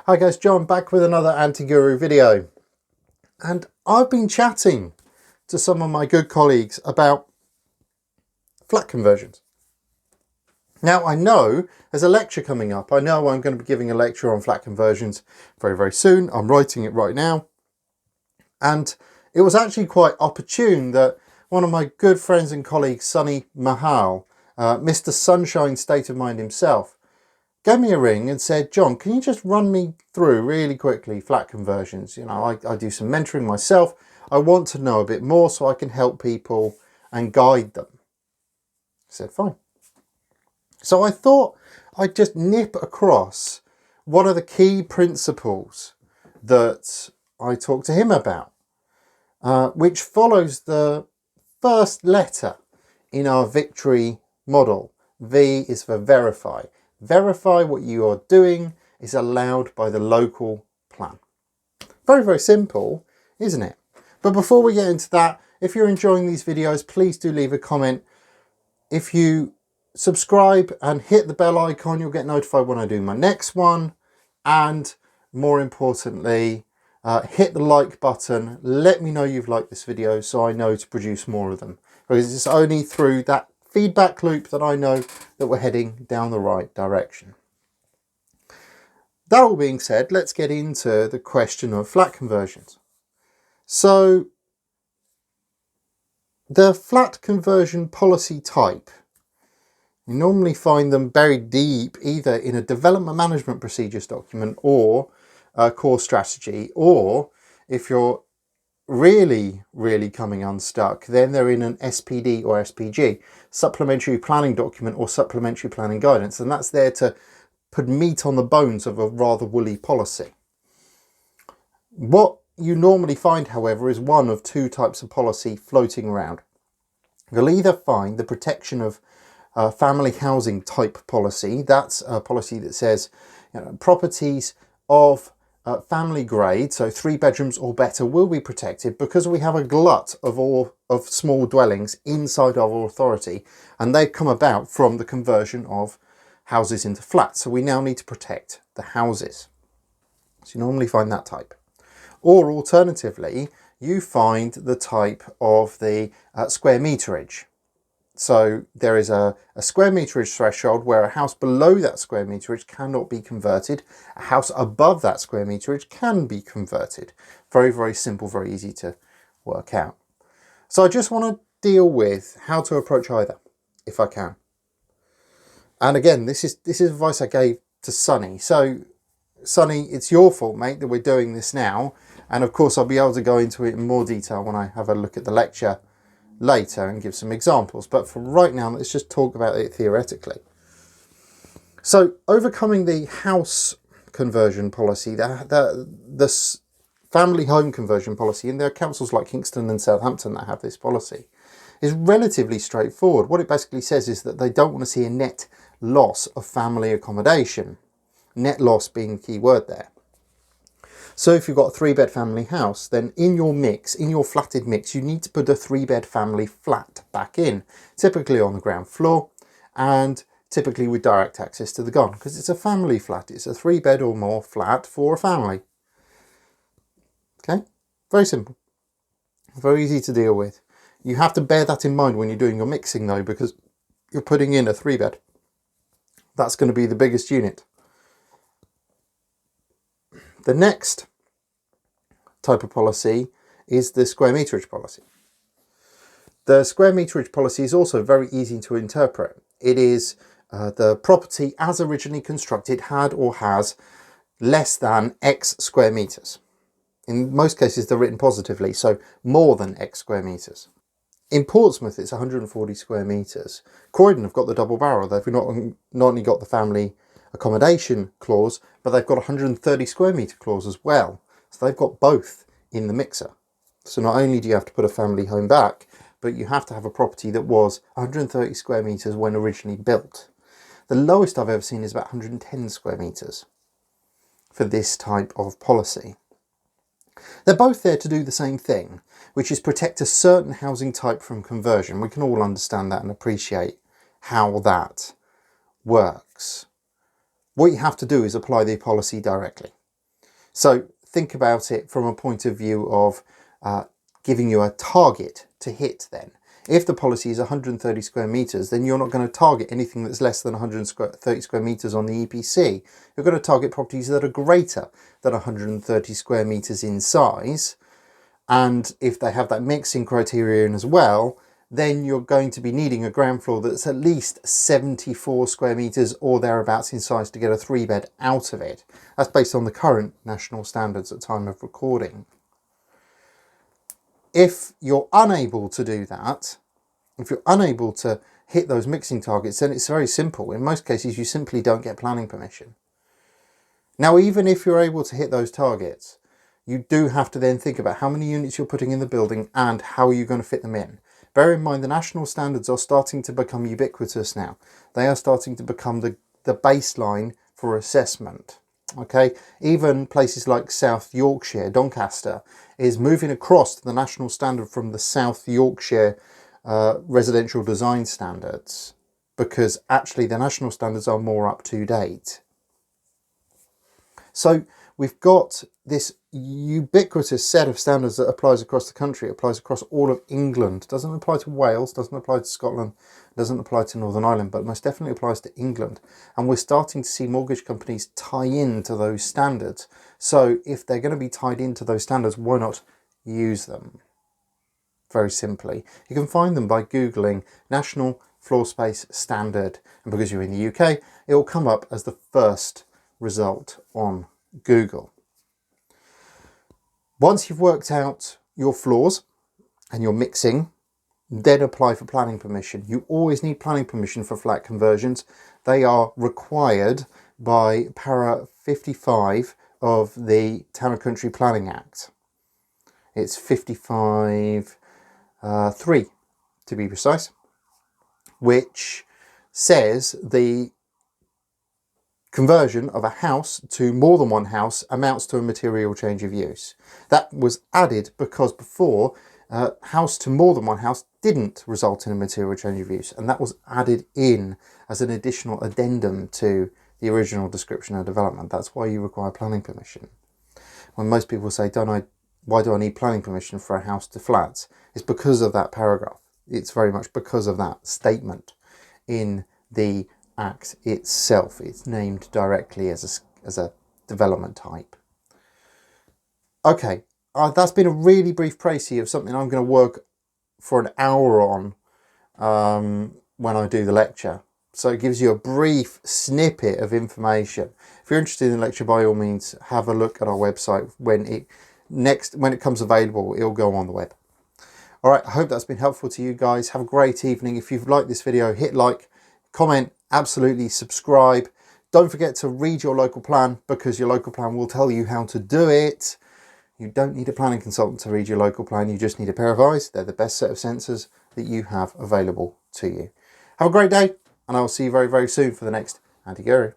Hi guys, John back with another anti-guru video, and I've been chatting to some of my good colleagues about flat conversions. Now I know there's a lecture coming up. I know I'm going to be giving a lecture on flat conversions very soon. I'm writing it right now, and it was actually quite opportune that one of my good friends and colleagues, Sunny Mahal, Mr. Sunshine State of Mind himself, gave me a ring and said, John, can you just run me through really quickly flat conversions? You know, I do some mentoring myself. I want to know a bit more so I can help people and guide them. I said, fine. So I thought I'd just nip across one of the key principles that I talked to him about, which follows the first letter in our victory model. V is for verify. Verify what you are doing is allowed by the local plan. Very simple, isn't it? But before we get into that, if you're enjoying these videos, please do leave a comment. If you subscribe and hit the bell icon, you'll get notified when I do my next one. And more importantly, hit the like button. Let me know you've liked this video so I know to produce more of them. Because it's only through that feedback loop that I know that we're heading down the right direction. That all being said, let's get into the question of flat conversions. So the flat conversion policy type, you normally find them buried deep either in a development management procedures document or a core strategy, or if you're really coming unstuck, then they're in an SPD or SPG, supplementary planning document or supplementary planning guidance, and that's there to put meat on the bones of a rather woolly policy. What you normally find, however, is one of two types of policy floating around. You'll either find the protection of family housing type policy. That's a policy that says, you know, properties of family grade, so 3 bedrooms or better, will be protected because we have a glut of small dwellings inside our authority, and they've come about from the conversion of houses into flats. So we now need to protect the houses. So you normally find that type. Or alternatively, you find the type of the square meterage. So there is a square meterage threshold where a house below that square meterage cannot be converted. A house above that square meterage can be converted. Very simple, very easy to work out. So I just want to deal with how to approach either, if I can. And again, this is advice I gave to Sunny. So Sunny, it's your fault, mate, that we're doing this now. And of course, I'll be able to go into it in more detail when I have a look at the lecture later and give some examples, but for right now let's just talk about it theoretically. So overcoming the house conversion policy, the family home conversion policy, and there are councils like Kingston and Southampton that have this policy, is relatively straightforward. What it basically says is that they don't want to see a net loss of family accommodation, net loss being the key word there. So if you've got a 3-bed family house, then in your mix, in your flatted mix, you need to put a 3-bed family flat back in, typically on the ground floor and typically with direct access to the garden, because it's a family flat. It's a 3-bed or more flat for a family. Okay, very simple, very easy to deal with. You have to bear that in mind when you're doing your mixing though, because you're putting in a 3-bed. That's going to be the biggest unit. The next type of policy is the square meterage policy. The square meterage policy is also very easy to interpret. It is the property as originally constructed had or has less than X square meters. In most cases, they're written positively, so more than X square meters. In Portsmouth, it's 140 square meters. Croydon have got the double barrel. They've not only got the family accommodation clause, but they've got a 130 square meter clause as well. So they've got both in the mixer. So not only do you have to put a family home back, but you have to have a property that was 130 square meters when originally built. The lowest I've ever seen is about 110 square meters for this type of policy. They're both there to do the same thing, which is protect a certain housing type from conversion. We can all understand that and appreciate how that works. What you have to do is apply the policy directly. So think about it from a point of view of giving you a target to hit then. If the policy is 130 square metres, then you're not going to target anything that's less than 130 square metres on the EPC. You're going to target properties that are greater than 130 square metres in size. And if they have that mixing criterion as well, then you're going to be needing a ground floor that's at least 74 square metres or thereabouts in size to get a 3-bed out of it. That's based on the current national standards at time of recording. If you're unable to do that, if you're unable to hit those mixing targets, then it's very simple. In most cases, you simply don't get planning permission. Now, even if you're able to hit those targets, you do have to then think about how many units you're putting in the building and how are you going to fit them in. Bear in mind, the national standards are starting to become ubiquitous now. They are starting to become the baseline for assessment. Okay, even places like South Yorkshire, Doncaster, is moving across to the national standard from the South Yorkshire residential design standards, because actually the national standards are more up to date. So we've got this ubiquitous set of standards that applies across the country. It applies across all of England. It doesn't apply to Wales, doesn't apply to Scotland, doesn't apply to Northern Ireland, but most definitely applies to England. And we're starting to see mortgage companies tie into those standards. So if they're going to be tied into those standards, why not use them? Very simply. You can find them by Googling National Floor Space Standard. And because you're in the UK, it will come up as the first result on Google. Once you've worked out your floors and your mixing, then apply for planning permission. You always need planning permission for flat conversions. They are required by para 55 of the Town and Country Planning Act. It's 55(3) to be precise, which says the conversion of a house to more than one house amounts to a material change of use. That was added because before, house to more than one house didn't result in a material change of use, and that was added in as an additional addendum to the original description of development. That's why you require planning permission. When most people say, why do I need planning permission for a house to flats? It's because of that paragraph. It's very much because of that statement in the Act itself. It's named directly as a development type. Okay, that's been a really brief précis of something I'm going to work for an hour on when I do the lecture. So it gives you a brief snippet of information. If you're interested in the lecture, by all means, have a look at our website. When it comes available, it'll go on the web. All right, I hope that's been helpful to you guys. Have a great evening. If you've liked this video, hit like, comment, absolutely subscribe. Don't forget to read your local plan, because your local plan will tell you how to do it. You don't need a planning consultant to read your local plan. You just need a pair of eyes. They're the best set of sensors that you have available to you. Have a great day, and I will see you very, very soon for the next Anti-Guru.